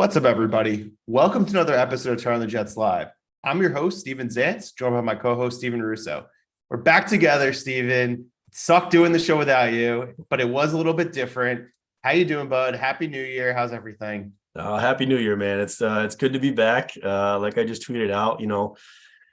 What's up, everybody? Welcome to another episode of Turn on the Jets Live. I'm your host, Steven Zantz, joined by my co-host, Steven Russo. We're back together, Steven. It sucked doing the show without you, but it was a little bit different. How you doing, bud? Happy New Year. How's everything? Happy New Year, man. It's good to be back. Like I just tweeted out,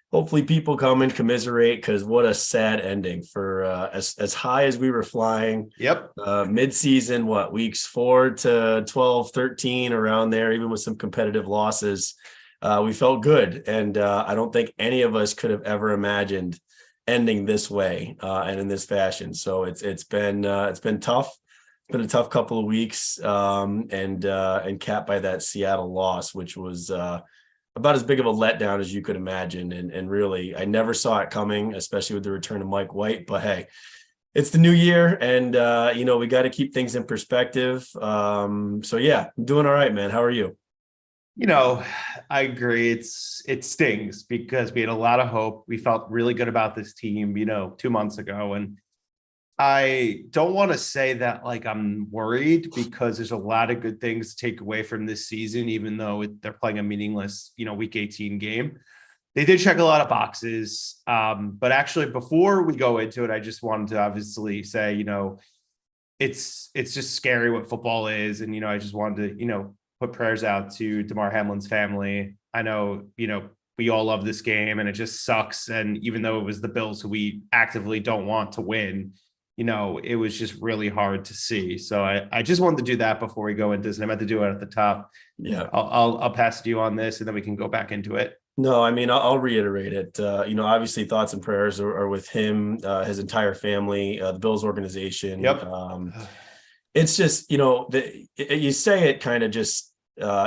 hopefully people come and commiserate because what a sad ending for as high as we were flying. Yep. Mid-season, weeks 4 to 12, 13 around there, even with some competitive losses. We felt good. And I don't think any of us could have ever imagined ending this way and in this fashion. So it's been tough. It's been a tough couple of weeks, and capped by that Seattle loss, which was about as big of a letdown as you could imagine. And really, I never saw it coming, especially with the return of Mike White. But hey, it's the new year, and we got to keep things in perspective. So yeah, I'm doing all right, man. How are you? I agree. It stings because we had a lot of hope. We felt really good about this team, 2 months ago, and I don't want to say that like I'm worried because there's a lot of good things to take away from this season, even though they're playing a meaningless, week 18 game. They did check a lot of boxes. But actually, before we go into it, I just wanted to obviously say, it's just scary what football is. And, I just wanted to, put prayers out to Damar Hamlin's family. I know, we all love this game and it just sucks. And even though it was the Bills who we actively don't want to win, it was just really hard to see. So I just wanted to do that before we go into this. And I meant to do it at the top. Yeah. I'll pass to you on this and then we can go back into it. No, I mean, I'll reiterate it. Obviously thoughts and prayers are with him, his entire family, the Bills organization. Yep. It's just, you say it kind of just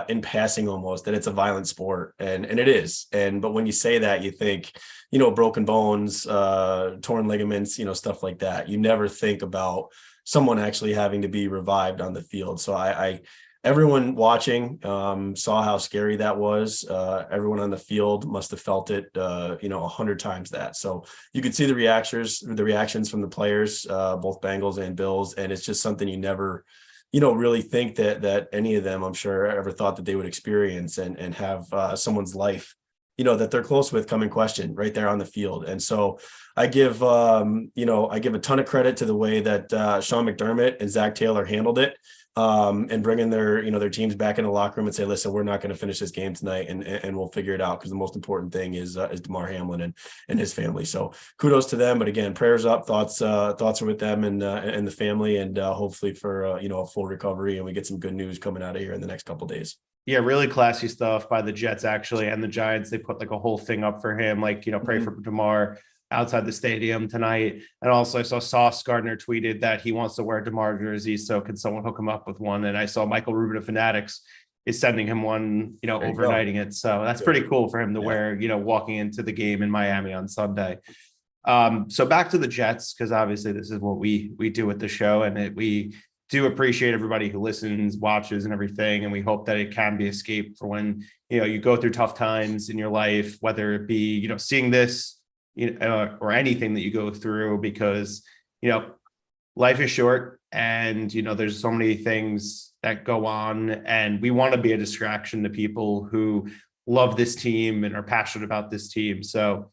in passing almost that it's a violent sport, and it is. But when you say that, you think, broken bones, torn ligaments, stuff like that. You never think about someone actually having to be revived on the field. So everyone watching saw how scary that was. Everyone on the field must have felt it, 100 times that. So you could see the reactions from the players, both Bengals and Bills. And it's just something you never, really think that any of them, I'm sure, ever thought that they would experience and have someone's life, that they're close with come in question right there on the field. And so I give a ton of credit to the way that Sean McDermott and Zach Taylor handled it. And bringing their teams back in the locker room and say, listen, we're not going to finish this game tonight and we'll figure it out. Because the most important thing is Damar Hamlin and his family. So kudos to them. But again, prayers up, thoughts are with them and the family, and hopefully for, a full recovery, and we get some good news coming out of here in the next couple of days. Yeah, really classy stuff by the Jets, actually, and the Giants. They put like a whole thing up for him, like, pray for Damar outside the stadium tonight. And also I saw Sauce Gardner tweeted that he wants to wear a Damar jersey. So can someone hook him up with one? And I saw Michael Rubin of Fanatics is sending him one, overnighting it. So that's pretty cool for him to wear, walking into the game in Miami on Sunday. So back to the Jets, because obviously this is what we do with the show, and we do appreciate everybody who listens, watches, and everything. And we hope that it can be escape for when, you go through tough times in your life, whether it be, seeing this, or anything that you go through, because, life is short and, there's so many things that go on, and we want to be a distraction to people who love this team and are passionate about this team. So,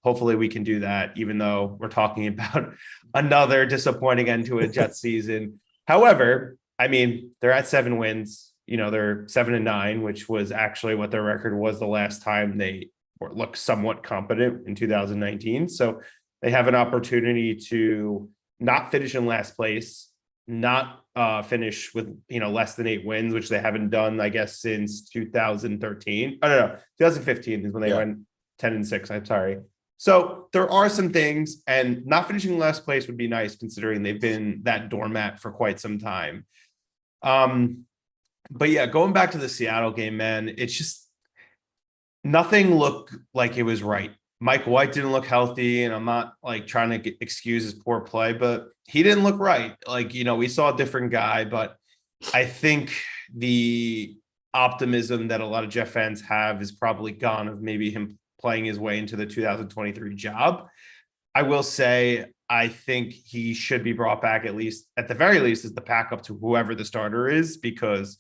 hopefully we can do that, even though we're talking about another disappointing end to a Jets season. However, I mean, they're at 7 wins, they're 7-9, which was actually what their record was the last time they look somewhat competent in 2019. So they have an opportunity to not finish in last place, not finish with, less than 8 wins, which they haven't done, I guess, since 2013. I don't know. 2015 is when they went 10-6. I'm sorry. So there are some things, and not finishing last place would be nice considering they've been that doormat for quite some time. But yeah, going back to the Seattle game, man, it's just, nothing looked like it was right. Mike White didn't look healthy, and I'm not like trying to excuse his poor play, but he didn't look right. Like, we saw a different guy, but I think the optimism that a lot of Jet fans have is probably gone of maybe him playing his way into the 2023 job. I will say, I think he should be brought back at the very least as the backup to whoever the starter is, because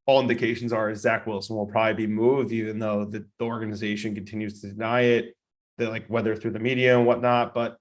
all indications are Zach Wilson will probably be moved, even though the organization continues to deny it, like whether through the media and whatnot. But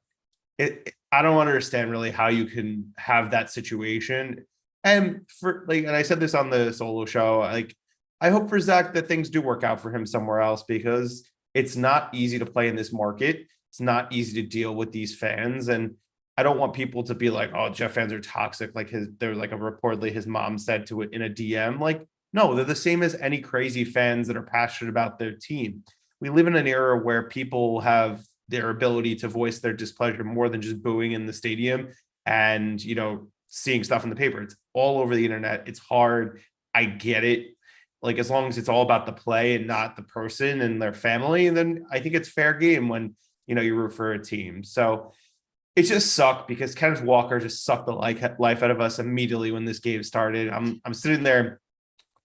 I don't understand really how you can have that situation. And and I said this on the solo show, like, I hope for Zach that things do work out for him somewhere else, because it's not easy to play in this market. It's not easy to deal with these fans. And I don't want people to be like, oh, Jeff fans are toxic. Like they're like reportedly his mom said to it in a DM. Like, no, they're the same as any crazy fans that are passionate about their team. We live in an era where people have their ability to voice their displeasure more than just booing in the stadium and, seeing stuff in the paper. It's all over the internet. It's hard. I get it. Like, as long as it's all about the play and not the person and their family, then I think it's fair game when, you root for a team. So it just sucked because Kenneth Walker just sucked the life out of us immediately when this game started. I'm sitting there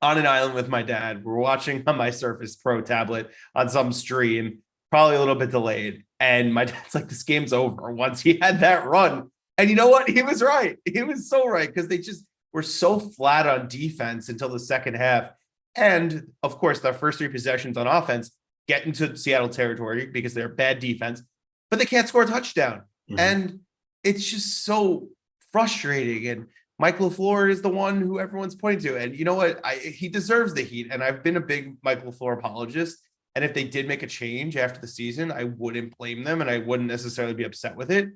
on an island with my dad. We're watching on my Surface Pro tablet on some stream, probably a little bit delayed. And my dad's like, this game's over once he had that run. And you know what? He was right. He was so right, because they just were so flat on defense until the second half. And of course, their first 3 possessions on offense get into Seattle territory because they're bad defense, but they can't score a touchdown. Mm-hmm. And it's just so frustrating. And Mike LaFleur is the one who everyone's pointing to. And you know what? He deserves the heat. And I've been a big Mike LaFleur apologist. And if they did make a change after the season, I wouldn't blame them and I wouldn't necessarily be upset with it.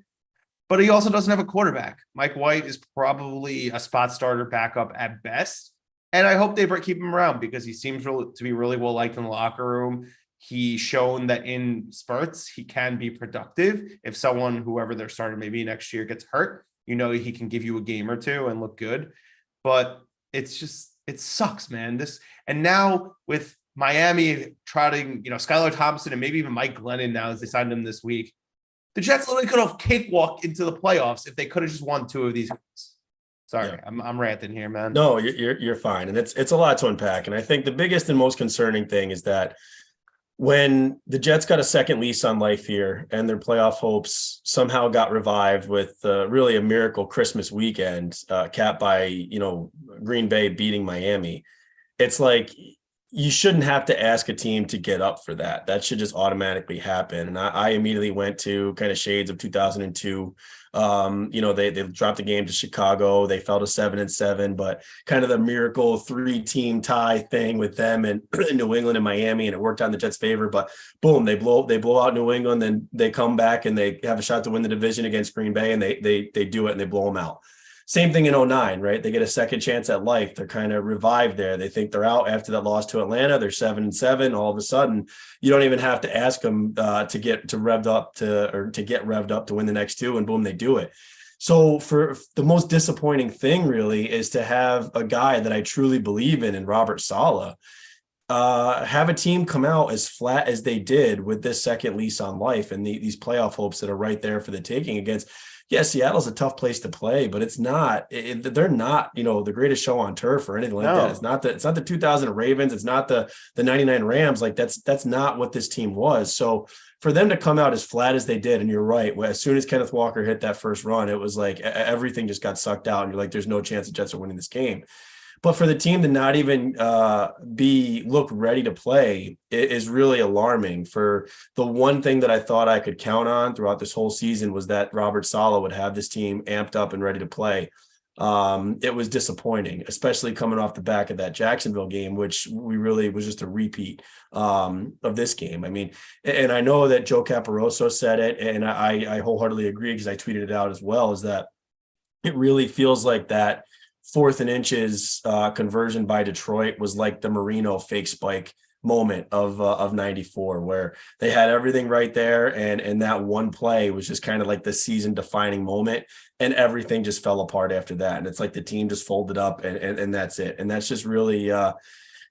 But he also doesn't have a quarterback. Mike White is probably a spot starter backup at best. And I hope they keep him around because he seems to be really well liked in the locker room. He's shown that in spurts, he can be productive. If someone, whoever they're starting maybe next year, gets hurt, he can give you a game or two and look good. But it sucks, man. And now with Miami trotting, Skylar Thompson and maybe even Mike Glennon now as they signed him this week, the Jets literally could have cakewalked into the playoffs if they could have just won 2 of these games. Sorry, yeah. I'm ranting here, man. No, you're fine. And it's a lot to unpack. And I think the biggest and most concerning thing is that when the Jets got a second lease on life here and their playoff hopes somehow got revived with really a miracle Christmas weekend, capped by, Green Bay beating Miami, it's like you shouldn't have to ask a team to get up for that. That should just automatically happen. And I immediately went to kind of shades of 2002. They dropped the game to Chicago. They fell to 7-7, but kind of the miracle 3-team tie thing with them and New England and Miami, and it worked out in the Jets' favor. But boom, they blow out New England, then they come back and they have a shot to win the division against Green Bay, and they do it and they blow them out. Same thing in 2009, right? They get a second chance at life. They're kind of revived there. They think they're out after that loss to Atlanta. They're 7-7. All of a sudden, you don't even have to ask them to get revved up to win the next 2, and boom, they do it. So for the most disappointing thing really is to have a guy that I truly believe in Robert Saleh, have a team come out as flat as they did with this second lease on life and these playoff hopes that are right there for the taking against. Yeah, Seattle's a tough place to play, but it's not. They're not, the greatest show on turf or anything like that. It's not the 2000 Ravens. It's not the 99 Rams. Like that's not what this team was. So for them to come out as flat as they did, and you're right, as soon as Kenneth Walker hit that first run, it was like everything just got sucked out, and you're like, there's no chance the Jets are winning this game. But for the team to not even look ready to play is really alarming. For the one thing that I thought I could count on throughout this whole season was that Robert Saleh would have this team amped up and ready to play. It was disappointing, especially coming off the back of that Jacksonville game, which was just a repeat of this game. I mean, and I know that Joe Caporoso said it, and I wholeheartedly agree because I tweeted it out as well, is that it really feels like that 4th and inches conversion by Detroit was like the Marino fake spike moment of 94, where they had everything right there, and that one play was just kind of like the season defining moment, and everything just fell apart after that. And it's like the team just folded up and that's it. And that's just really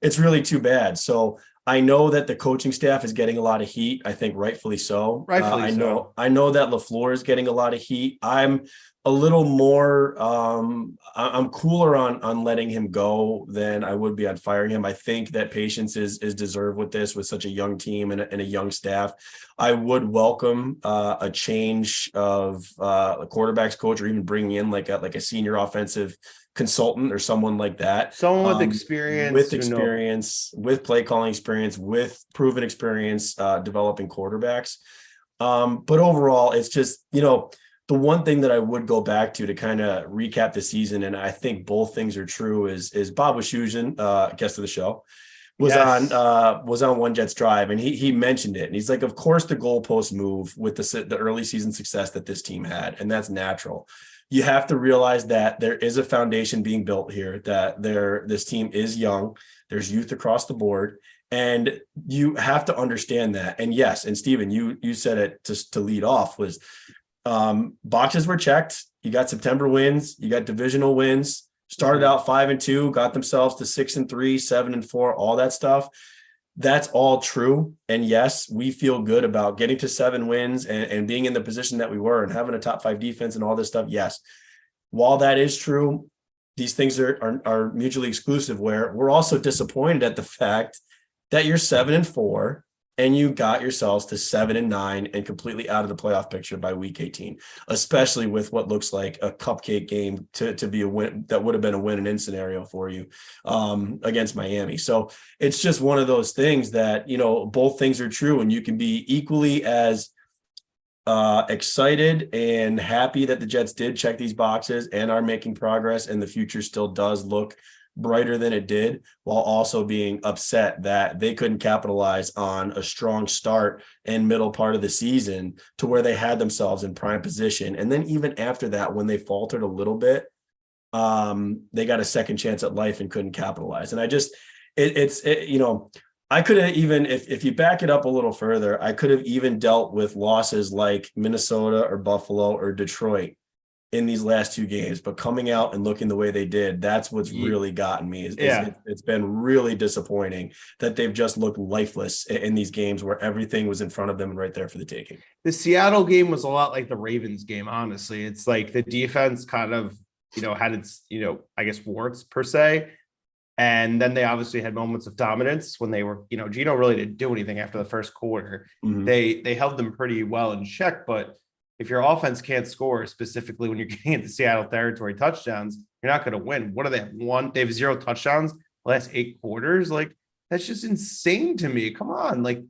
it's really too bad. So I know that the coaching staff is getting a lot of heat. I think rightfully so. I know that LaFleur is getting a lot of heat. I'm a little more I'm cooler on letting him go than I would be on firing him. I think that patience is deserved with this, with such a young team and a young staff. I would welcome a change of a quarterback's coach, or even bringing in like a senior offensive consultant or someone like that. Someone with experience, with play calling experience, with proven experience, developing quarterbacks. But overall, it's just, the one thing that I would go back to kind of recap the season, and I think both things are true, is Bob Wischusen, guest of the show, was on One Jets Drive, and he mentioned it, and he's like, of course the goalpost move with the early season success that this team had, and that's natural. You have to realize that there is a foundation being built here, that this team is young, there's youth across the board, and you have to understand that. And yes, and Steven, you said it just to lead off, was boxes were checked. You got September wins, you got divisional wins, started out 5-2, got themselves to 6-3, 7-4, all that stuff. That's all true. And yes, we feel good about getting to 7 wins and being in the position that we were and having a top 5 defense and all this stuff. Yes. While that is true, these things are mutually exclusive, where we're also disappointed at the fact that you're 7-4 and you got yourselves to 7-9 and completely out of the playoff picture by week 18, especially with what looks like a cupcake game to be a win. That would have been a win and in scenario for you against Miami. So it's just one of those things that, both things are true, and you can be equally as excited and happy that the Jets did check these boxes and are making progress, and the future still does look brighter than it did, while also being upset that they couldn't capitalize on a strong start and middle part of the season to where they had themselves in prime position. And then even after that, when they faltered a little bit, they got a second chance at life and couldn't capitalize. And I just, I could have even, if you back it up a little further, I could have even dealt with losses like Minnesota or Buffalo or Detroit in these last 2 games, but coming out and looking the way they did, that's what's really gotten me. It's been really disappointing that they've just looked lifeless in these games where everything was in front of them and right there for the taking. The Seattle game was a lot like the Ravens game, honestly. It's like the defense kind of, had its, I guess, warts per se. And then they obviously had moments of dominance when they were, Gino really didn't do anything after the first quarter. Mm-hmm. They held them pretty well in check, but if your offense can't score, specifically when you're getting into Seattle territory touchdowns, you're not going to win. What do they have? They have 0 touchdowns the last 8 quarters. Like, that's just insane to me. Come on. Like,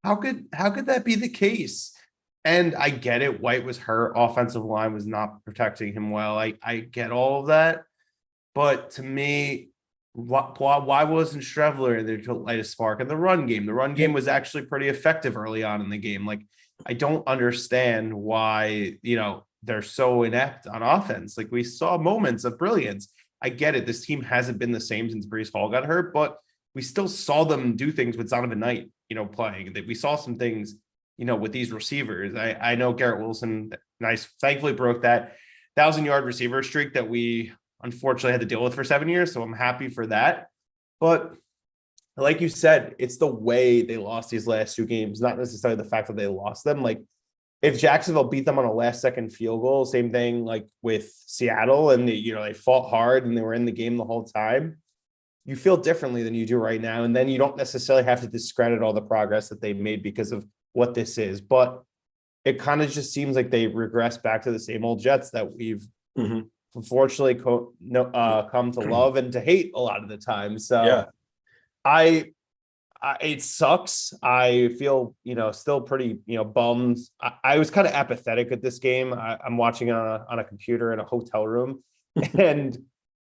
how could that be the case? And I get it. White was hurt. Offensive line was not protecting him well. I get all of that. But to me, why wasn't Streveler there to light a spark in the run game? The run game was actually pretty effective early on in the game. Like, I don't understand why, they're so inept on offense. Like, we saw moments of brilliance. I get it. This team hasn't been the same since Breece Hall got hurt, but we still saw them do things with Zonovan Knight, playing. That we saw some things, with these receivers. I know Garrett Wilson, thankfully broke that 1,000-yard receiver streak that we unfortunately had to deal with for 7 years. So I'm happy for that. But like you said, it's the way they lost these last 2 games, not necessarily the fact that they lost them. Like, if Jacksonville beat them on a last-second field goal, same thing like with Seattle, and they fought hard and they were in the game the whole time, you feel differently than you do right now. And then you don't necessarily have to discredit all the progress that they made because of what this is. But it kind of just seems like they regress back to the same old Jets that we've unfortunately come to love and to hate a lot of the time. So yeah. It sucks. I feel, still pretty, bummed. I was kind of apathetic at this game. I'm watching it on a computer in a hotel room, and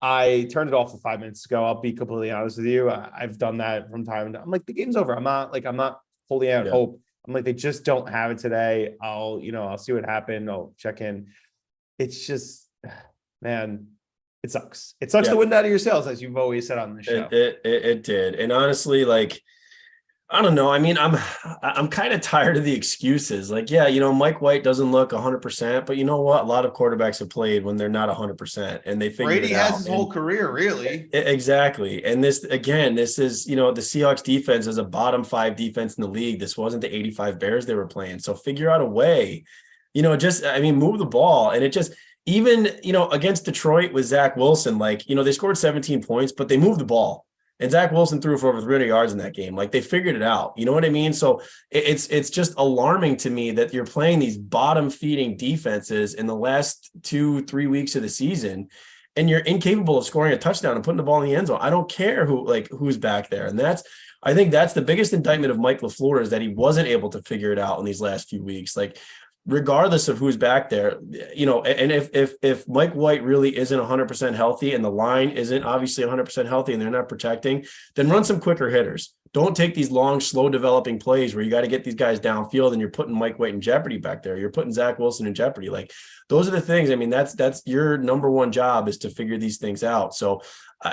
I turned it off 5 minutes ago. I'll be completely honest with you. I've done that from time to time. I'm like, the game's over. I'm not holding out hope. I'm like, they just don't have it today. I'll see what happened. I'll check in. It's just, man, it sucks. It sucks to win out of your sales, as you've always said on the show. It did. And honestly, like, I don't know. I mean, I'm kind of tired of the excuses. Like, Mike White doesn't look 100%, but you know what? A lot of quarterbacks have played when they're not 100%, and they figure Brady has his whole career, really. Exactly. And this is, the Seahawks defense is a bottom 5 defense in the league. This wasn't the 85 Bears they were playing. So figure out a way, move the ball. And it just, even, against Detroit with Zach Wilson, they scored 17 points, but they moved the ball. And Zach Wilson threw for over 300 yards in that game. Like, they figured it out. You know what I mean? So it's just alarming to me that you're playing these bottom feeding defenses in the last 2-3 weeks of the season. and you're incapable of scoring a touchdown and putting the ball in the end zone. I don't care who's back there. And I think that's the biggest indictment of Mike LaFleur, is that he wasn't able to figure it out in these last few weeks. Like, regardless of who's back there, and if Mike White really isn't 100% healthy and the line isn't obviously 100% healthy and they're not protecting, then run some quicker hitters. Don't take these long, slow developing plays where you got to get these guys downfield and you're putting Mike White in jeopardy back there. You're putting Zach Wilson in jeopardy. Like, those are the things. I mean, that's your number one job, is to figure these things out. So,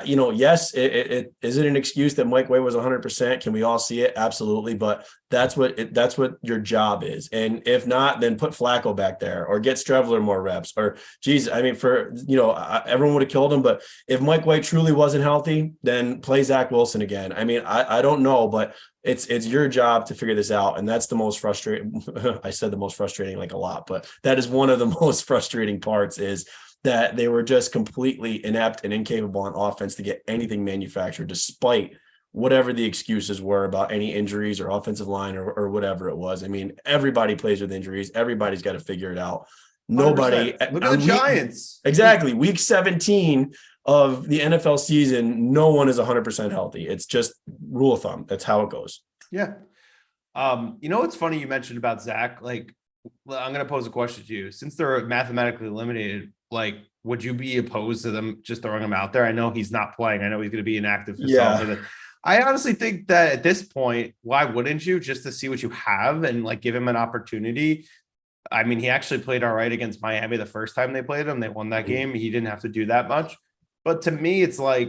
yes, is it an excuse that Mike White was 100%? Can we all see it? Absolutely. But that's what your job is. And if not, then put Flacco back there, or get Strevler more reps, or geez, I mean, everyone would have killed him. But if Mike White truly wasn't healthy, then play Zach Wilson again. I mean, I don't know, but it's your job to figure this out. And that's the most frustrating. I said the most frustrating, like, a lot, but that is one of the most frustrating parts, is that they were just completely inept and incapable on offense to get anything manufactured, despite whatever the excuses were about any injuries or offensive line or whatever it was. I mean, everybody plays with injuries. Everybody's got to figure it out. Nobody. 100%. Look at the Giants. Exactly. Week 17 of the NFL season, no one is 100% healthy. It's just rule of thumb. That's how it goes. Yeah. What's funny you mentioned about Zach? Like, I'm going to pose a question to you. Since they're mathematically eliminated, like, would you be opposed to them just throwing him out there? I know he's not playing. I know he's going to be inactive. I honestly think that at this point, why wouldn't you, just to see what you have and like give him an opportunity? I mean, he actually played all right against Miami the first time they played him. They won that game. He didn't have to do that much. But to me, it's like,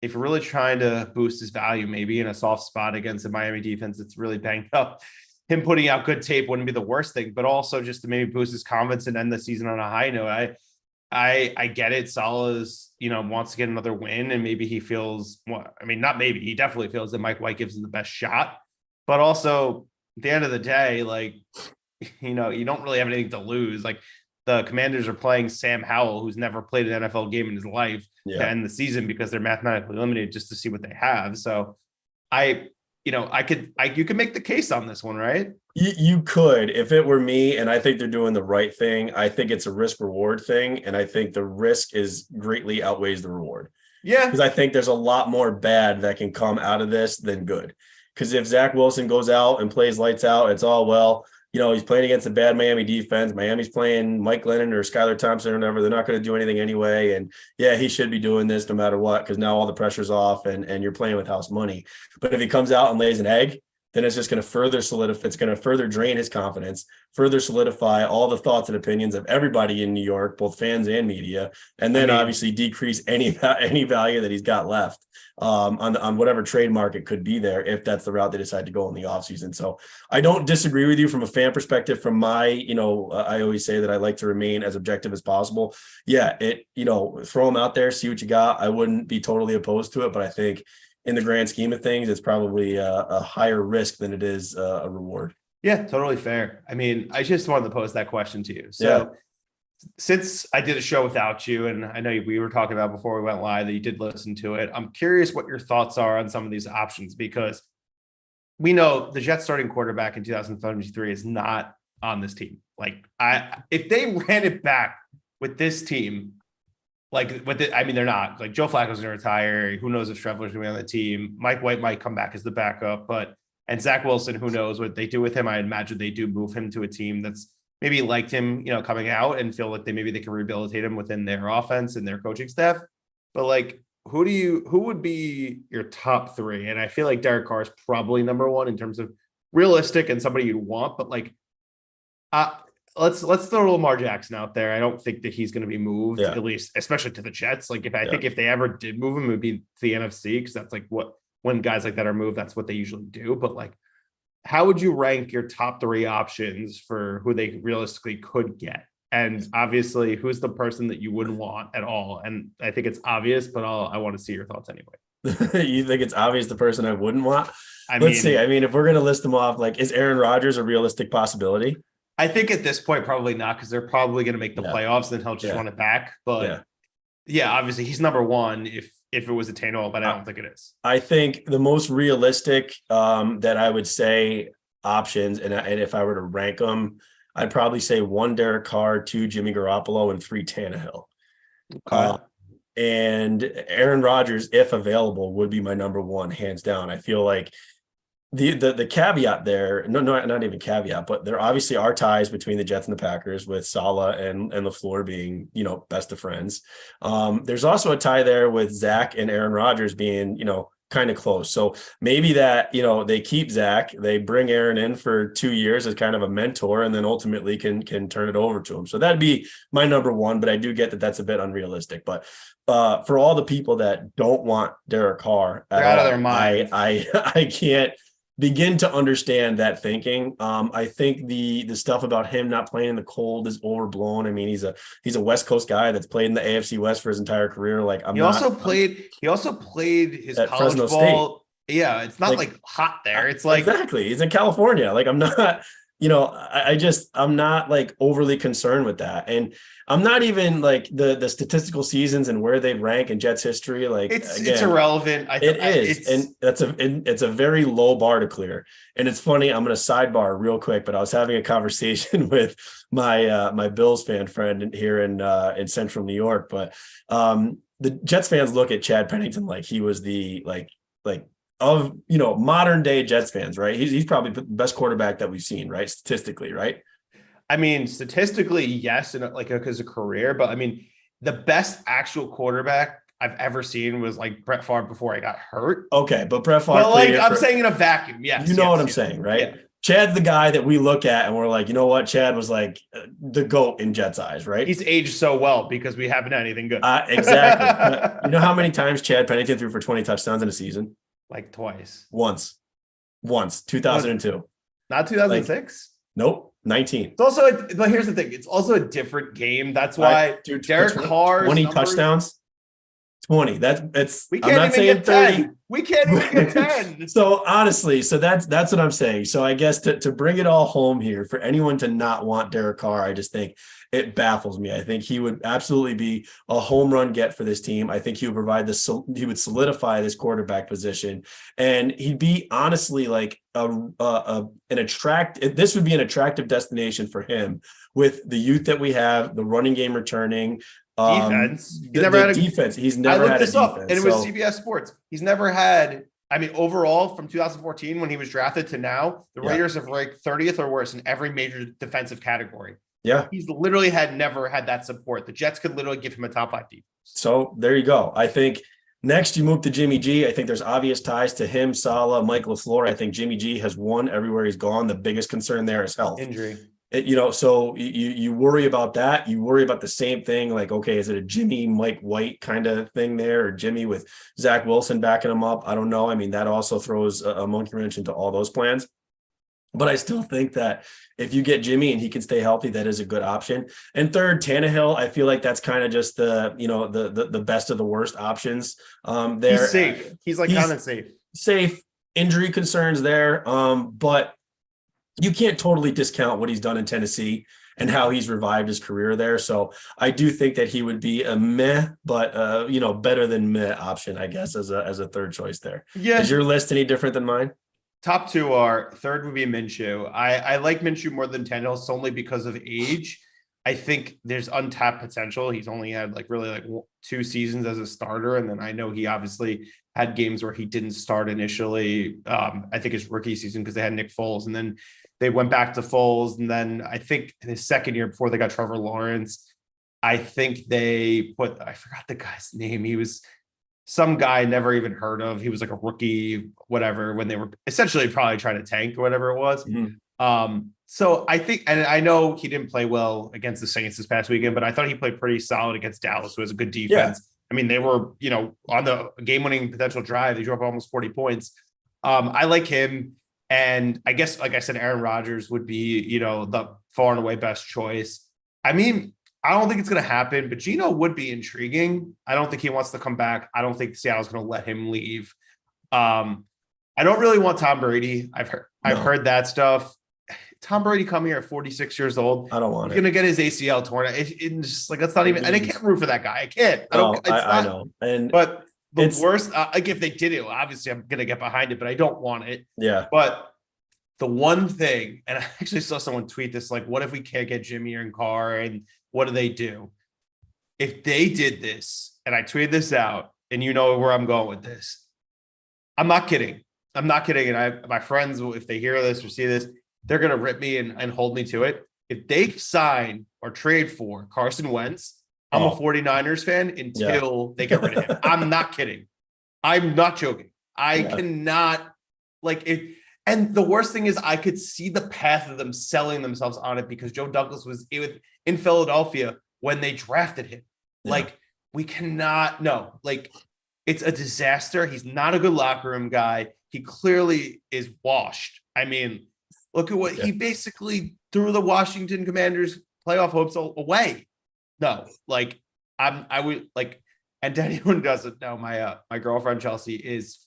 if you're really trying to boost his value, maybe in a soft spot against the Miami defense, it's really banged up, him putting out good tape wouldn't be the worst thing, but also just to maybe boost his confidence and end the season on a high note. I get it. Saleh's, wants to get another win, and maybe he feels, not maybe, he definitely feels that Mike White gives him the best shot, but also at the end of the day, like, you don't really have anything to lose. Like, the Commanders are playing Sam Howell, who's never played an NFL game in his life, to end the season because they're mathematically eliminated, just to see what they have. So you could make the case on this one, right? You could, if it were me, and I think they're doing the right thing. I think it's a risk reward thing, and I think the risk is greatly outweighs the reward. Yeah, because I think there's a lot more bad that can come out of this than good. Because if Zach Wilson goes out and plays lights out, it's all, well, he's playing against a bad Miami defense. Miami's playing Mike Glennon or Skylar Thompson or whatever. They're not going to do anything anyway. And yeah, he should be doing this no matter what, because now all the pressure's off and you're playing with house money. But if he comes out and lays an egg, then it's just going to further solidify. It's going to further drain his confidence, further solidify all the thoughts and opinions of everybody in New York, both fans and media, and then obviously decrease any value that he's got left on whatever trade market could be there, if that's the route they decide to go in the offseason. So I don't disagree with you from a fan perspective. From my, I always say that I like to remain as objective as possible. Yeah, throw him out there, see what you got. I wouldn't be totally opposed to it, but I think in the grand scheme of things, it's probably a higher risk than it is a reward. Yeah, totally fair. I mean, I just wanted to pose that question to you. So since I did a show without you, and I know we were talking about before we went live that you did listen to it, I'm curious what your thoughts are on some of these options, because we know the Jets starting quarterback in 2023 is not on this team. Like, if they ran it back with this team, they're not. Like, Joe Flacco's going to retire. Who knows if Strevler's going to be on the team? Mike White might come back as the backup, and Zach Wilson, who knows what they do with him? I imagine they do move him to a team that's maybe liked him, coming out, and feel like they can rehabilitate him within their offense and their coaching staff. But like, who would be your top three? And I feel like Derek Carr is probably number one in terms of realistic and somebody you'd want, but like, let's throw Lamar Jackson out there. I don't think that he's going to be moved, at least, especially to the Jets. Like, I think if they ever did move him, it would be to the NFC, because that's like when guys like that are moved, that's what they usually do. But like, how would you rank your top three options for who they realistically could get? And obviously, who's the person that you wouldn't want at all? And I think it's obvious, but I want to see your thoughts anyway. You think it's obvious the person I wouldn't want? Let's see. I mean, if we're going to list them off, like, is Aaron Rodgers a realistic possibility? I think at this point, probably not, because they're probably going to make the playoffs, and he'll just run it back. But obviously he's number one if it was attainable, but I don't think it is. I think the most realistic that I would say options, and if I were to rank them, I'd probably say 1, Derek Carr, 2, Jimmy Garoppolo, and 3, Tannehill. And Aaron Rodgers, if available, would be my number one, hands down. I feel like the caveat there, no, not even caveat, but there obviously are ties between the Jets and the Packers, with Saleh and LaFleur being, best of friends. There's also a tie there with Zach and Aaron Rodgers being, kind of close. So maybe that, they keep Zach, they bring Aaron in for 2 years as kind of a mentor, and then ultimately can turn it over to him. So that'd be my number one, but I do get that that's a bit unrealistic. But for all the people that don't want Derek Carr at They're out of all, their mind. I can't begin to understand that thinking. I think the stuff about him not playing in the cold is overblown. I mean, he's a West Coast guy that's played in the AFC West for his entire career. Like He also played his at college Fresno ball. Yeah, it's not like hot there. It's like exactly. He's in California. Like I'm not, I'm not like overly concerned with that. And I'm not even like the statistical seasons and where they rank in Jets history. Like it's irrelevant. It is. And it's a very low bar to clear. And it's funny, I'm going to sidebar real quick, but I was having a conversation with my Bills fan friend here in central New York. But the Jets fans look at Chad Pennington like he was the like of modern day Jets fans, right? He's probably the best quarterback that we've seen, right? Statistically, right? I mean, statistically, yes, and like because of career, but I mean, the best actual quarterback I've ever seen was like Brett Favre before I got hurt. Okay, but Brett Favre. But like I'm saying in a vacuum, yes. You know what I'm saying, right? Yeah. Chad's the guy that we look at and we're like, you know what? Chad was like the GOAT in Jets' eyes, right? He's aged so well because we haven't had anything good. Exactly. You know how many times Chad Pennington threw for 20 touchdowns in a season? Like twice. Once, 2002. Not 2006? Nope. 19. It's also, but here's the thing. It's also a different game. That's why Derek Carr's 20 touchdowns. 20. We can't even get 30. We can't even get 10. So honestly, that's what I'm saying. So I guess to bring it all home here, for anyone to not want Derek Carr, I just think it baffles me. I think he would absolutely be a home run get for this team. I think he would provide he would solidify this quarterback position, and he'd be honestly like this would be an attractive destination for him with the youth that we have, the running game returning. Defense. He's never had a defense. He's never had a defense. And it was CBS Sports. He's never had. I mean, overall, from 2014 when he was drafted to now, the Raiders have ranked 30th or worse in every major defensive category. Yeah, he's literally never had that support. The Jets could literally give him a top 5 defense. So there you go. I think next you move to Jimmy G. I think there's obvious ties to him, Saleh, Mike LaFleur. I think Jimmy G has won everywhere he's gone. The biggest concern there is health. Injury. So you worry about that. You worry about the same thing. Like, okay, is it a Jimmy, Mike White kind of thing there, or Jimmy with Zach Wilson backing him up? I don't know. I mean, that also throws a monkey wrench into all those plans. But I still think that if you get Jimmy and he can stay healthy, that is a good option. And third, Tannehill, I feel like that's kind of just the best of the worst options there. He's safe. He's kind of safe. Safe. Injury concerns there. But you can't totally discount what he's done in Tennessee and how he's revived his career there. So I do think that he would be a meh, but better than meh option, I guess, as a third choice there. Yeah. Is your list any different than mine? Top two are, third would be Minshew. I like Minshew more than Tannehill solely because of age. I think there's untapped potential. He's only had really 2 seasons as a starter. And then I know he obviously had games where he didn't start initially. I think his rookie season because they had Nick Foles, and then they went back to Foles. And then I think in his second year before they got Trevor Lawrence, I think I forgot the guy's name. He was some guy I never even heard of. He was like a rookie, whatever, when they were essentially probably trying to tank or whatever it was. Mm-hmm. So I think, and I know he didn't play well against the Saints this past weekend, but I thought he played pretty solid against Dallas, who has a good defense. Yeah. I mean, they were, on the game-winning potential drive, they drove almost 40 points. I like him. And I guess, like I said, Aaron Rodgers would be, the far and away best choice. I mean, I don't think it's going to happen, but Geno would be intriguing. I don't think he wants to come back. I don't think Seattle's going to let him leave. I don't really want Tom Brady. I've heard that stuff. Tom Brady coming here at 46 years old. I don't want He's going to get his ACL torn. It's just that's not even, and I can't root for that guy. I can't. I know. But the worst, if they did it, obviously I'm going to get behind it, but I don't want it. Yeah. But the one thing, and I actually saw someone tweet this, what if we can't get Jimmy and Carr, and what do they do? if they did this, and I tweeted this out, and you know where I'm going with this, I'm not kidding. I'm not kidding. And my friends, if they hear this or see this, they're going to rip me and hold me to it. If they sign or trade for Carson Wentz, I'm a 49ers fan until they get rid of him. I'm not kidding. I'm not joking. I cannot like it. And the worst thing is I could see the path of them selling themselves on it because Joe Douglas was in Philadelphia when they drafted him. Yeah. Like, we cannot, no, like, it's a disaster. He's not a good locker room guy. He clearly is washed. I mean, look at what he basically threw the Washington Commanders playoff hopes away. No, like, I would like, and to anyone who doesn't know, my girlfriend Chelsea is,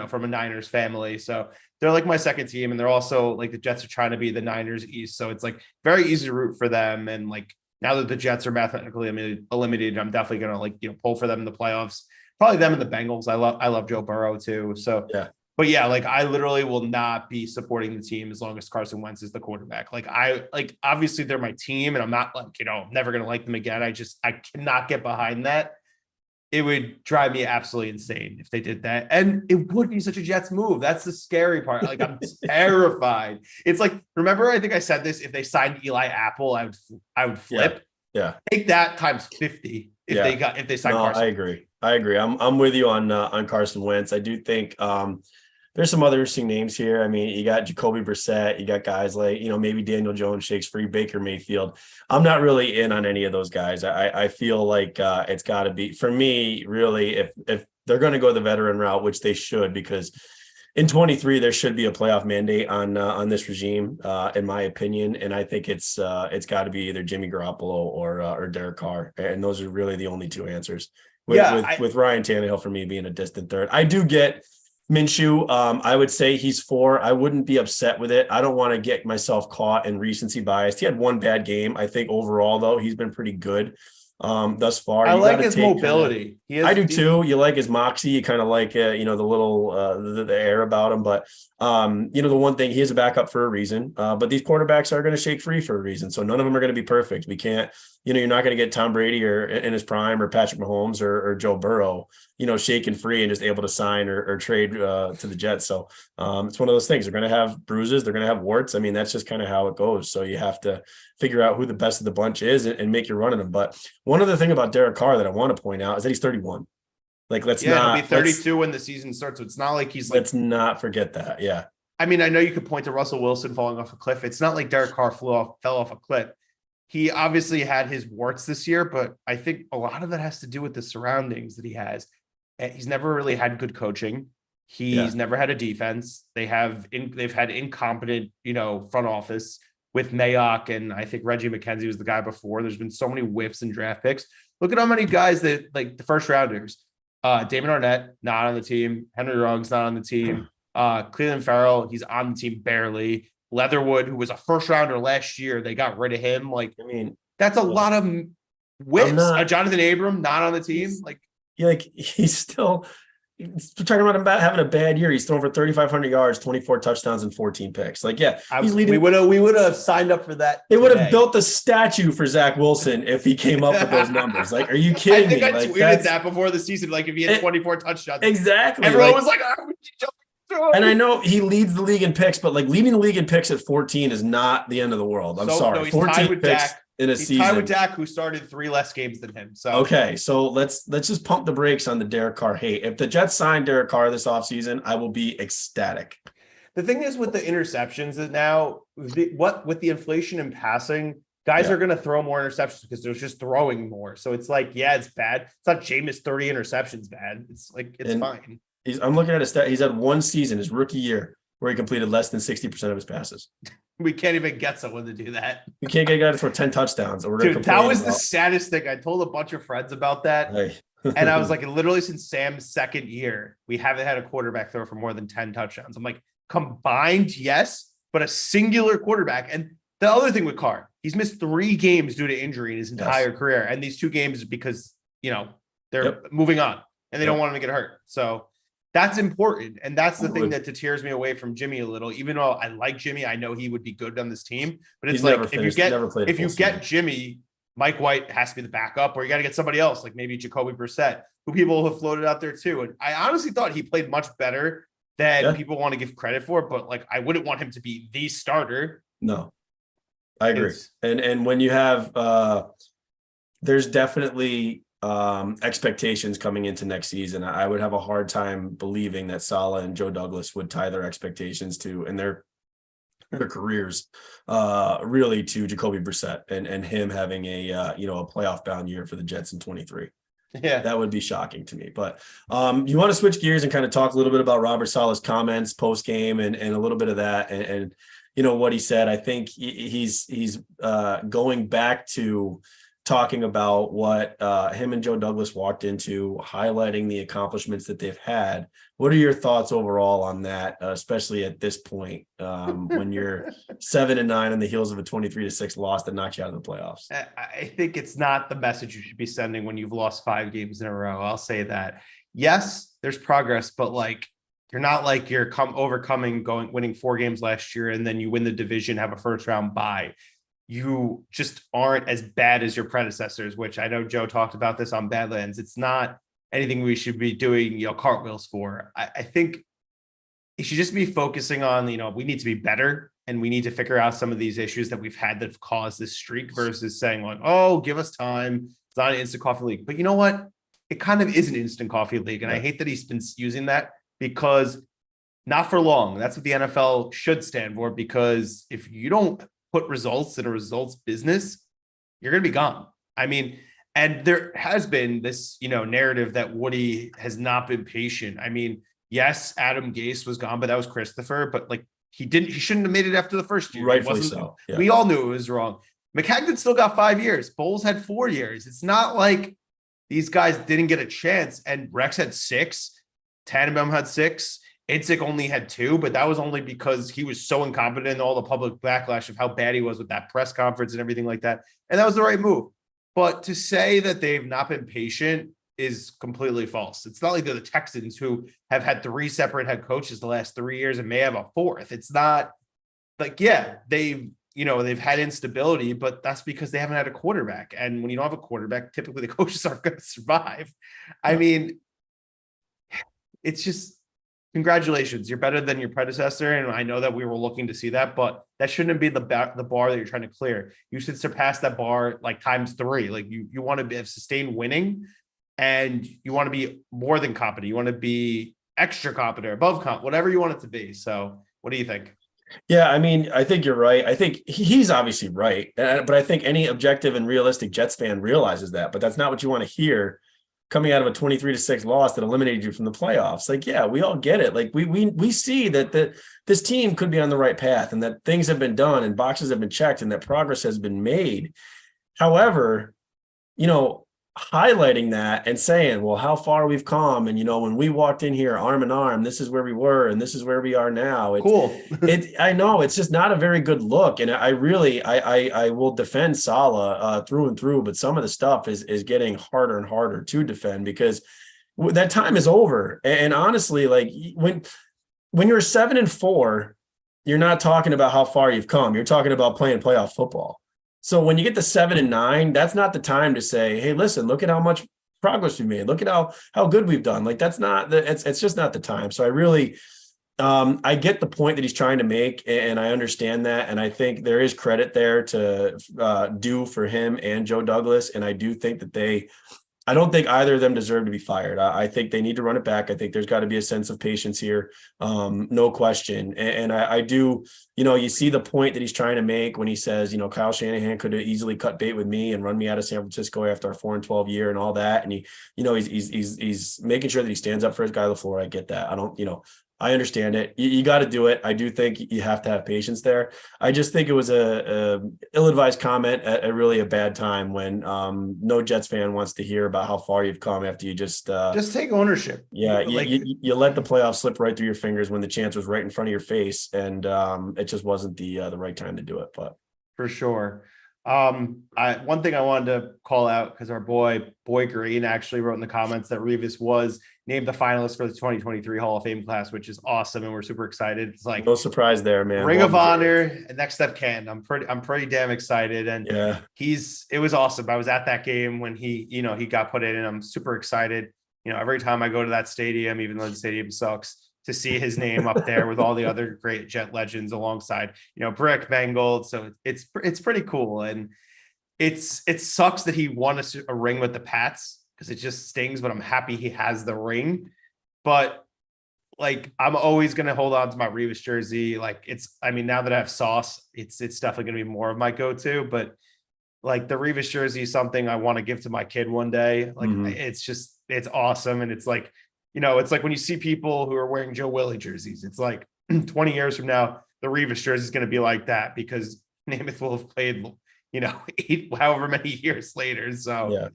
from a Niners family. So they're like my second team. And they're also like, the Jets are trying to be the Niners East. So it's like very easy to root for them. And like, now that the Jets are mathematically eliminated, I'm definitely going to pull for them in the playoffs. Probably them and the Bengals. I love Joe Burrow too. So, but yeah, like, I literally will not be supporting the team as long as Carson Wentz is the quarterback. Like, obviously they're my team and I'm not like, I'm never going to like them again. I cannot get behind that. It would drive me absolutely insane if they did that. And it would be such a Jets move. That's the scary part. Like, I'm terrified. It's like, remember, I think I said this, if they signed Eli Apple, I would flip. Yeah. Take that times 50 if they signed Carson. I agree. I'm with you on Carson Wentz. I do think there's some other interesting names here. I mean, you got Jacoby Brissett, you got guys like, maybe Daniel Jones shakes free, Baker Mayfield. I'm not really in on any of those guys. I feel like it's got to be, for me, really, if they're going to go the veteran route, which they should, because in 23 there should be a playoff mandate on this regime, in my opinion. And I think it's got to be either Jimmy Garoppolo or Derek Carr, and those are really the only two answers. With Ryan Tannehill for me being a distant third. I do get Minshew. I would say he's 4. I wouldn't be upset with it. I don't want to get myself caught in recency bias. He had one bad game. I think overall, though, he's been pretty good thus far. I like his mobility. I do too. You like his moxie. You kind of like, the little the air about him. But, the one thing, he is a backup for a reason. But these quarterbacks are going to shake free for a reason. So none of them are going to be perfect. We can't, you're not going to get Tom Brady or in his prime or Patrick Mahomes or Joe Burrow, shaking free and just able to sign or trade to the Jets. So it's one of those things. They're going to have bruises. They're going to have warts. I mean, that's just kind of how it goes. So you have to figure out who the best of the bunch is and make your run of them. But one other thing about Derek Carr that I want to point out is that he's 31. Like, he'll be 32 when the season starts. So it's not like he's like, let's not forget that. Yeah. I mean, I know you could point to Russell Wilson falling off a cliff. It's not like Derek Carr fell off a cliff. He obviously had his warts this year, but I think a lot of that has to do with the surroundings that he has. He's never really had good coaching. He's never had a defense. They've had incompetent, front office with Mayock, and I think Reggie McKenzie was the guy before. There's been so many whiffs and draft picks. Look at how many guys that, like, the first rounders. Damon Arnett, not on the team. Henry Ruggs, not on the team. Cleveland Farrell, he's on the team barely. Leatherwood, who was a first rounder last year, they got rid of him. Like, I mean, that's a lot of whiffs. Jonathan Abram, not on the team. He's still talking about him having a bad year. He's thrown for 3,500 yards, 24 touchdowns, and 14 picks. He's leading. We would have signed up for that. They would have built a statue for Zach Wilson if he came up with those numbers. Like, are you kidding me? I think I tweeted that before the season. Like, if he had 24 touchdowns, exactly. Everyone was like, "Oh, and I know he leads the league in picks, but like leading the league in picks at 14 is not the end of the world. I'm sorry. No, he's 14 tied with picks Dak. in a He's season. tied with Dak, who started 3 less games than him. So okay, so let's just pump the brakes on the Derek Carr hate. If the Jets sign Derek Carr this offseason, I will be ecstatic. The thing is with the interceptions that now, with the inflation in passing, guys are going to throw more interceptions because they're just throwing more. So it's like, it's bad. It's not Jameis 30 interceptions bad. It's like, it's fine. I'm looking at his stat. He's had one season, his rookie year, where he completed less than 60% of his passes. We can't even get someone to do that. We can't get a guy to throw 10 touchdowns. Dude, that was the saddest thing. I told a bunch of friends about that. And I was like, literally since Sam's second year, we haven't had a quarterback throw for more than 10 touchdowns. I'm like, combined, yes, but a singular quarterback. And the other thing with Carr, he's missed 3 games due to injury in his entire career. And these 2 games because, they're moving on and they don't want him to get hurt. So that's important. And that's the thing that deters me away from Jimmy a little. Even though I like Jimmy, I know he would be good on this team. But it's like, if you get Jimmy, Mike White has to be the backup, or you got to get somebody else, like maybe Jacoby Brissett, who people have floated out there too. And I honestly thought he played much better than people want to give credit for, but like, I wouldn't want him to be the starter. No, I agree. And when you have, there's definitely expectations coming into next season. I would have a hard time believing that Saleh and Joe Douglas would tie their expectations to, and their careers really to Jacoby Brissett and him having a a playoff bound year for the Jets in 23. Yeah, that would be shocking to me. But you want to switch gears and kind of talk a little bit about Robert Saleh's comments post game and a little bit of that and what he said. I think he's going back to talking about what him and Joe Douglas walked into, highlighting the accomplishments that they've had. What are your thoughts overall on that, especially at this point when you're 7-9 on the heels of a 23-6 loss that knocks you out of the playoffs? I think it's not the message you should be sending when you've lost 5 games in a row. I'll say that. Yes, there's progress, but like, you're not like you're winning 4 games last year and then you win the division, have a first round bye. You just aren't as bad as your predecessors, which I know Joe talked about this on Badlands. It's not anything we should be doing, cartwheels for. I think he should just be focusing on, we need to be better and we need to figure out some of these issues that we've had that have caused this streak versus saying like, oh, give us time. It's not an instant coffee league. But you know what? It kind of is an instant coffee league. And I hate that he's been using that because not for long. That's what the NFL should stand for, because if you don't put results in a results business, you're going to be gone. I mean, and there has been this, narrative that Woody has not been patient. I mean, yes, Adam Gase was gone, but that was Christopher, but like he shouldn't have made it after the first year. Rightfully so. Yeah. We all knew it was wrong. McHagnon still got 5 years. Bowles had 4 years. It's not like these guys didn't get a chance, and Rex had 6, Tannenbaum had 6. Itzik only had 2, but that was only because he was so incompetent and all the public backlash of how bad he was with that press conference and everything like that. And that was the right move. But to say that they've not been patient is completely false. It's not like they're the Texans who have had 3 separate head coaches the last 3 years and may have a 4th. It's not like, they've had instability, but that's because they haven't had a quarterback. And when you don't have a quarterback, typically the coaches aren't going to survive. I mean, it's just, congratulations, you're better than your predecessor, and I know that we were looking to see that, but that shouldn't be the bar that you're trying to clear. You should surpass that bar like times 3. Like you want to have sustained winning, and you want to be more than competent. You want to be extra competent, above comp, whatever you want it to be. So, what do you think? Yeah, I mean, I think you're right. I think he's obviously right, but I think any objective and realistic Jets fan realizes that. But that's not what you want to hear coming out of a 23-6 loss that eliminated you from the playoffs. Like, yeah, we all get it. Like we see that this team could be on the right path and that things have been done and boxes have been checked and that progress has been made. However, highlighting that and saying, well, how far we've come. And, when we walked in here arm in arm, this is where we were and this is where we are now. Cool. I know it's just not a very good look. And I will defend Saleh through and through, but some of the stuff is getting harder and harder to defend because that time is over. And honestly, like when you're 7-4, you're not talking about how far you've come. You're talking about playing playoff football. So when you get to 7-9, that's not the time to say, hey, listen, look at how much progress we made. Look at how good we've done. Like that's not it's just not the time. So I really I get the point that he's trying to make, and I understand that. And I think there is credit there to do for him and Joe Douglas. And I do think that I don't think either of them deserve to be fired. I think they need to run it back. I think there's got to be a sense of patience here. No question. And I do, you see the point that he's trying to make when he says, Kyle Shanahan could have easily cut bait with me and run me out of San Francisco after our 4-12 year and all that. And he's making sure that he stands up for his guy LaFleur. I get that. I understand it. You got to do it. I do think you have to have patience there. I just think it was a ill-advised comment at really a bad time when no Jets fan wants to hear about how far you've come after you just take ownership. Yeah, you let the playoffs slip right through your fingers when the chance was right in front of your face, and it just wasn't the right time to do it. But for sure. One thing I wanted to call out, because our boy Green actually wrote in the comments that Revis was named the finalist for the 2023 Hall of Fame class, which is awesome, and we're super excited. It's like No surprise there, man. Ring of Honor and next step can. I'm pretty damn excited, and yeah, it was awesome. I was at that game when he got put in, and I'm super excited. Every time I go to that stadium, even though the stadium sucks, to see his name up there with all the other great Jet legends alongside, Brick, Mangold. So it's pretty cool. And it sucks that he won a ring with the Pats, because it just stings, but I'm happy he has the ring. But like, I'm always going to hold on to my Revis jersey. Like, now that I have Sauce, it's definitely going to be more of my go-to, but like the Revis jersey is something I want to give to my kid one day. Like, it's awesome. And it's like, it's like when you see people who are wearing Joe Willie jerseys, it's like 20 years from now, the Revis jersey is going to be like that, because Namath will have played, however many years later. So yeah.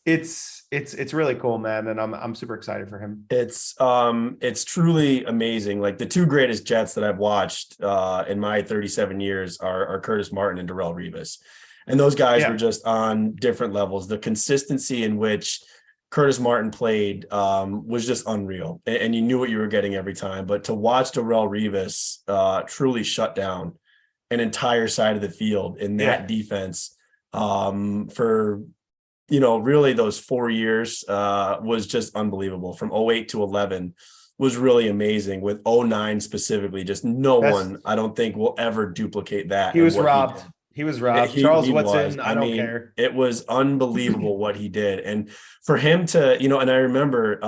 It's really cool, man. And I'm super excited for him. It's truly amazing. Like, the two greatest Jets that I've watched in my 37 years are Curtis Martin and Darrelle Revis. And those guys were just on different levels. The consistency in which Curtis Martin played was just unreal, and you knew what you were getting every time. But to watch Darrelle Revis truly shut down an entire side of the field in that defense for really those 4 years was just unbelievable. From 08 to 11 was really amazing. With 09 specifically, just no one, I don't think, will ever duplicate that. He was robbed. He was robbed. Charles Woodson, I don't care. It was unbelievable what he did. And for him to, and I remember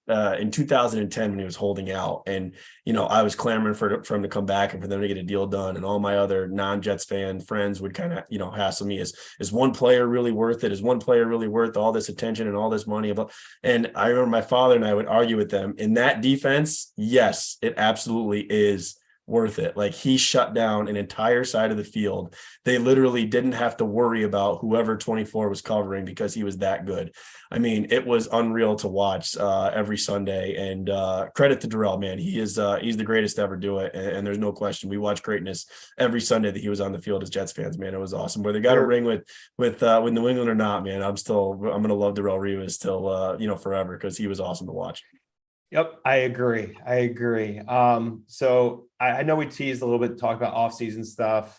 in 2010 when he was holding out, and, I was clamoring for him to come back and for them to get a deal done. And all my other non-Jets fan friends would kind of, hassle me, is one player really worth it? Is one player really worth all this attention and all this money? And I remember my father and I would argue with them in that defense. Yes, it absolutely is worth it. Like, he shut down an entire side of the field. They literally didn't have to worry about whoever 24 was covering, because he was that good. It was unreal to watch every Sunday. And credit to Darrelle, man. He's the greatest to ever do it. And there's no question. We watch greatness every Sunday that he was on the field as Jets fans, man. It was awesome. Whether they got a ring with New England or not, man, I'm going to love Darrelle Revis till forever, because he was awesome to watch. Yep, I agree. So I know we teased a little bit to talk about off-season stuff.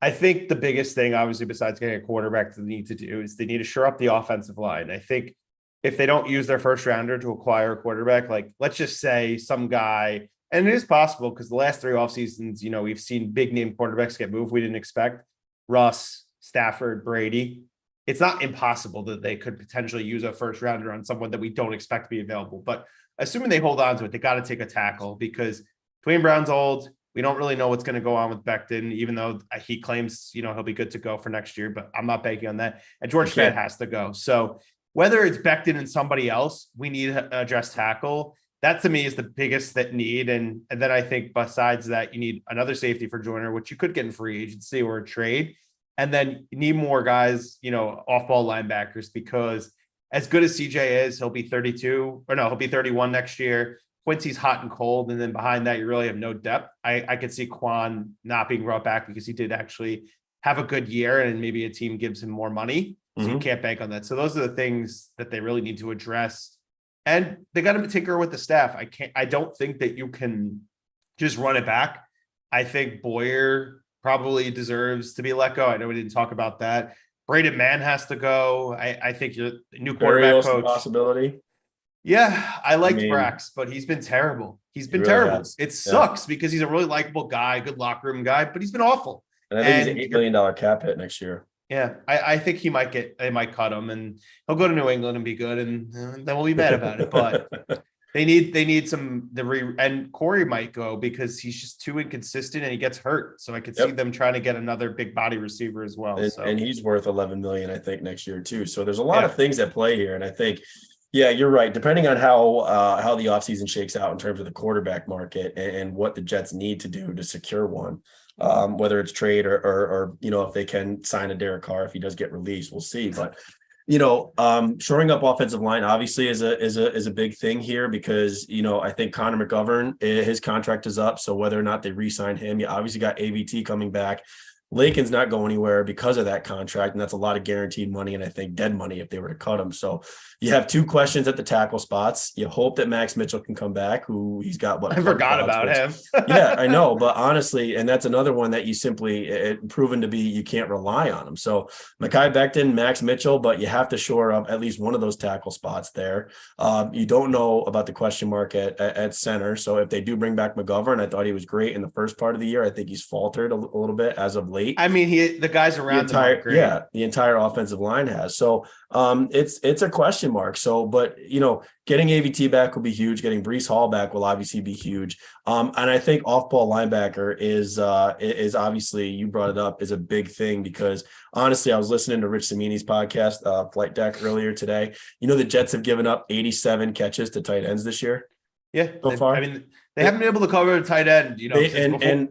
I think the biggest thing, obviously, besides getting a quarterback, they need to do is they need to shore up the offensive line. I think if they don't use their first rounder to acquire a quarterback, like, let's just say some guy, and it is possible because the last 3 off seasons, we've seen big name quarterbacks get moved we didn't expect. Russ, Stafford, Brady. It's not impossible that they could potentially use a first rounder on someone that we don't expect to be available. But assuming they hold on to it, they got to take a tackle, because Dwayne Brown's old. We don't really know what's going to go on with Becton, even though he claims, he'll be good to go for next year, but I'm not banking on that. And George Fant has to go. So whether it's Becton and somebody else, we need to address tackle. That to me is the biggest need. And then I think besides that, you need another safety for Joyner, which you could get in free agency or a trade. And then you need more guys, off-ball linebackers, because as good as CJ is, he'll be 31 next year. Quincy's hot and cold. And then behind that, you really have no depth. I could see Quan not being brought back, because he did actually have a good year, and maybe a team gives him more money. So you can't bank on that. So those are the things that they really need to address. And they got to tinker with the staff. I don't think that you can just run it back. I think Boyer probably deserves to be let go. I know we didn't talk about that. Braden Mann has to go. I think your new quarterback coach. Possibility. Yeah, I liked Brax, but he's been terrible. He's been terrible. It sucks because he's a really likable guy, good locker room guy, but he's been awful. And I think he's an $8 million cap hit next year. Yeah, I think they might cut him, and he'll go to New England and be good, and then we'll be mad about it. But they need and Corey might go because he's just too inconsistent and he gets hurt. So I could see them trying to get another big body receiver as well. And he's worth $11 million, I think, next year too. So there's a lot of things at play here, and I think. Yeah, you're right. Depending on how the offseason shakes out in terms of the quarterback market and what the Jets need to do to secure one, whether it's trade or if they can sign a Derek Carr if he does get released, we'll see. But shoring up offensive line obviously is a big thing here because I think Connor McGovern, his contract is up, so whether or not they re-sign him, you obviously got AVT coming back. Lakin's not going anywhere because of that contract, and that's a lot of guaranteed money, and I think dead money if they were to cut him. So you have two questions at the tackle spots. You hope that Max Mitchell can come back, who he's got I forgot about him. Yeah, I know, but honestly, and that's another one that you simply proven to be you can't rely on him. So Mekhi Becton, Max Mitchell, but you have to shore up at least one of those tackle spots there. You don't know about the question mark at center. So if they do bring back McGovern, I thought he was great in the first part of the year. I think he's faltered a little bit as of late. I mean, the guys around the entire offensive line has. So it's a question mark. So, but getting AVT back will be huge. Getting Breece Hall back will obviously be huge. And I think off-ball linebacker is obviously, you brought it up, is a big thing, because honestly, I was listening to Rich Cimini's podcast, Flight Deck, earlier today. The Jets have given up 87 catches to tight ends this year. Yeah, so far. I mean, they haven't been able to cover a tight end,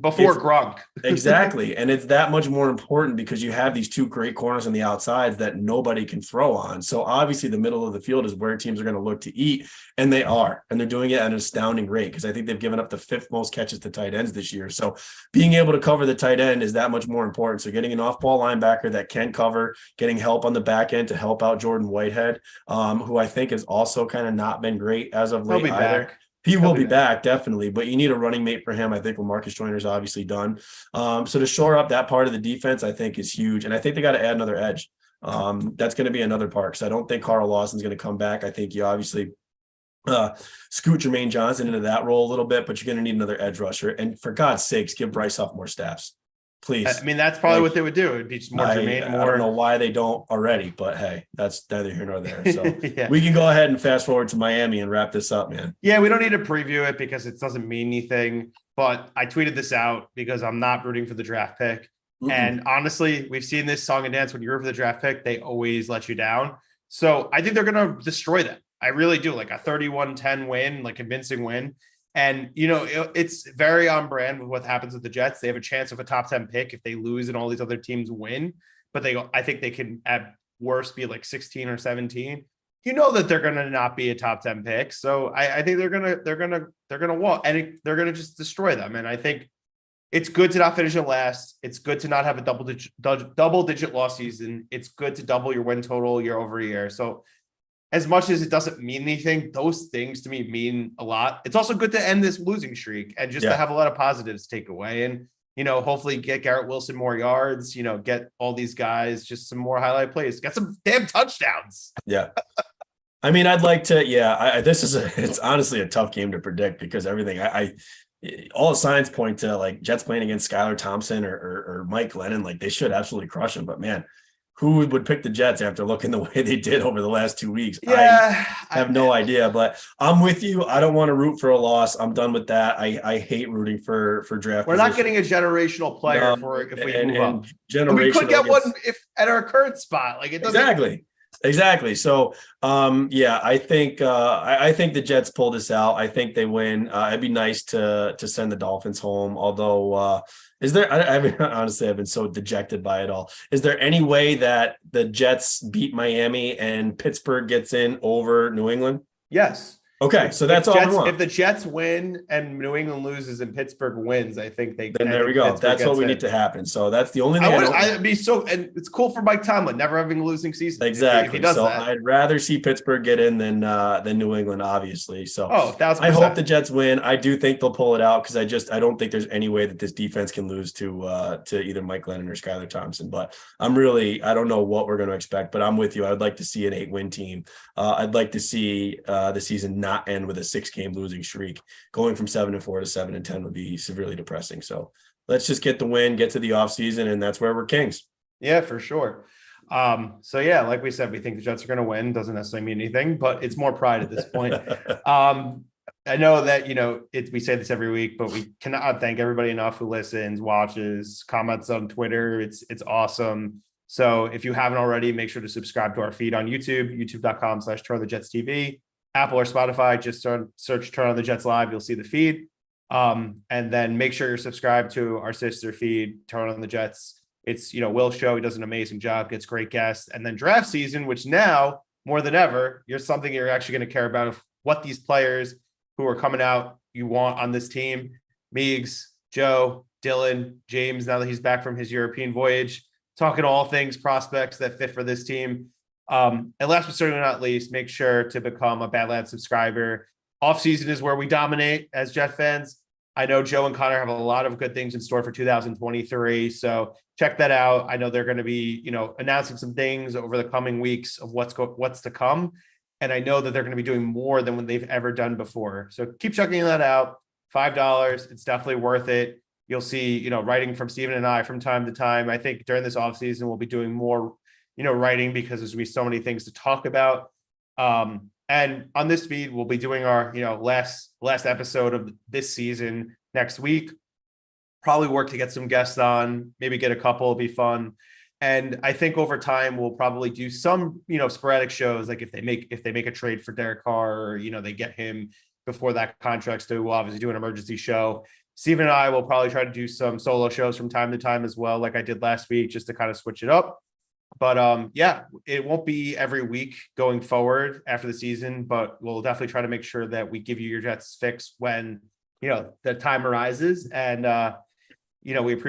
before Gronk. Exactly. And it's that much more important because you have these two great corners on the outsides that nobody can throw on. So obviously the middle of the field is where teams are going to look to eat, and they are. And they're doing it at an astounding rate, because I think they've given up the 5th most catches to tight ends this year. So being able to cover the tight end is that much more important. So getting an off-ball linebacker that can cover, getting help on the back end to help out Jordan Whitehead, who I think has also kind of not been great as of late either. Back. He will be back, definitely, but you need a running mate for him. I think Lamarcus Joyner's obviously done. So to shore up that part of the defense, I think is huge. And I think they got to add another edge. That's going to be another part, because I don't think Carl Lawson's going to come back. I think you obviously scoot Jermaine Johnson into that role a little bit, but you're going to need another edge rusher. And for God's sakes, give Bryce Huff more snaps. Please. I mean, that's probably what they would do. It'd be just more Jermaine. I don't know why they don't already, but hey, that's neither here nor there. So yeah. We can go ahead and fast forward to Miami and wrap this up, man. Yeah, we don't need to preview it because it doesn't mean anything. But I tweeted this out because I'm not rooting for the draft pick. Mm-hmm. And honestly, we've seen this song and dance. When you root for the draft pick, they always let you down. So I think they're going to destroy them. I really do. Like a 31-10 win, like convincing win. And, it's very on brand with what happens with the Jets. They have a chance of a top 10 pick if they lose and all these other teams win. But I think they can at worst be like 16 or 17. That they're going to not be a top 10 pick. So I think they're going to walk, and they're going to just destroy them. And I think it's good to not finish it last. It's good to not have a double digit loss season. It's good to double your win total year over year. So as much as it doesn't mean anything, those things to me mean a lot. It's also good to end this losing streak and just to have a lot of positives to take away. And, hopefully get Garrett Wilson more yards, get all these guys just some more highlight plays, get some damn touchdowns. Yeah. I mean, I'd like to, it's honestly a tough game to predict, because everything all the signs point to like Jets playing against Skylar Thompson or Mike Glennon. Like they should absolutely crush him, but man, who would pick the Jets after looking the way they did over the last 2 weeks? Yeah, I have no idea, but I'm with you. I don't want to root for a loss. I'm done with that. I hate rooting for draft. We're not getting a generational player if we move up. And we could get one if at our current spot. Like it doesn't Exactly. So, I think the Jets pull this out. I think they win. It'd be nice to send the Dolphins home. Although, is there? Honestly, I've been so dejected by it all. Is there any way that the Jets beat Miami and Pittsburgh gets in over New England? Yes. Okay, so that's all I want. If the Jets win and New England loses and Pittsburgh wins, I think they. Then there we go. Pittsburgh that's what we need to happen. So that's the only thing. I'd be so, and it's cool for Mike Tomlin never having a losing season. Exactly. If he does that. I'd rather see Pittsburgh get in than New England, obviously. So 1,000%. I hope the Jets win. I do think they'll pull it out, because I don't think there's any way that this defense can lose to either Mike Glennon or Skylar Thompson. But I don't know what we're going to expect. But I'm with you. I'd like to see an 8-win team. I'd like to see the season not end with a 6-game losing streak. Going from 7-4 to 7-10 would be severely depressing. So let's just get the win, get to the offseason, and that's where we're kings. Yeah, for sure. Like we said, we think the Jets are going to win. Doesn't necessarily mean anything, but it's more pride at this point. I know that, we say this every week, but we cannot thank everybody enough who listens, watches, comments on Twitter. It's awesome. So if you haven't already, make sure to subscribe to our feed on YouTube, youtube.com/Turn on the Jets TV. Apple or Spotify, just search Turn on the Jets Live. You'll see the feed. And then make sure you're subscribed to our sister feed, Turn on the Jets. It's, Will's show. He does an amazing job, gets great guests. And then draft season, which now more than ever, something you're actually going to care about, what these players who are coming out you want on this team. Meigs, Joe, Dylan, James, now that he's back from his European voyage, talking all things prospects that fit for this team. And last but certainly not least, make sure to become a Badlands subscriber. Off season is where we dominate as Jet fans. I know Joe and Connor have a lot of good things in store for 2023. So check that out. I know they're going to be, announcing some things over the coming weeks of what's to come. And I know that they're going to be doing more than what they've ever done before. So keep checking that out. $5. It's definitely worth it. You'll see, writing from Steven and I from time to time. I think during this offseason, we'll be doing more, writing because there's going to be so many things to talk about. And on this feed, we'll be doing our, last episode of this season next week. Probably work to get some guests on, maybe get a couple, it'll be fun. And I think over time we'll probably do some, sporadic shows, like if they make a trade for Derek Carr, or they get him before that contract's due, we'll obviously do an emergency show. Steven and I will probably try to do some solo shows from time to time as well, like I did last week, just to kind of switch it up. But it won't be every week going forward after the season, but we'll definitely try to make sure that we give you your Jets fix when, the time arises. And, we appreciate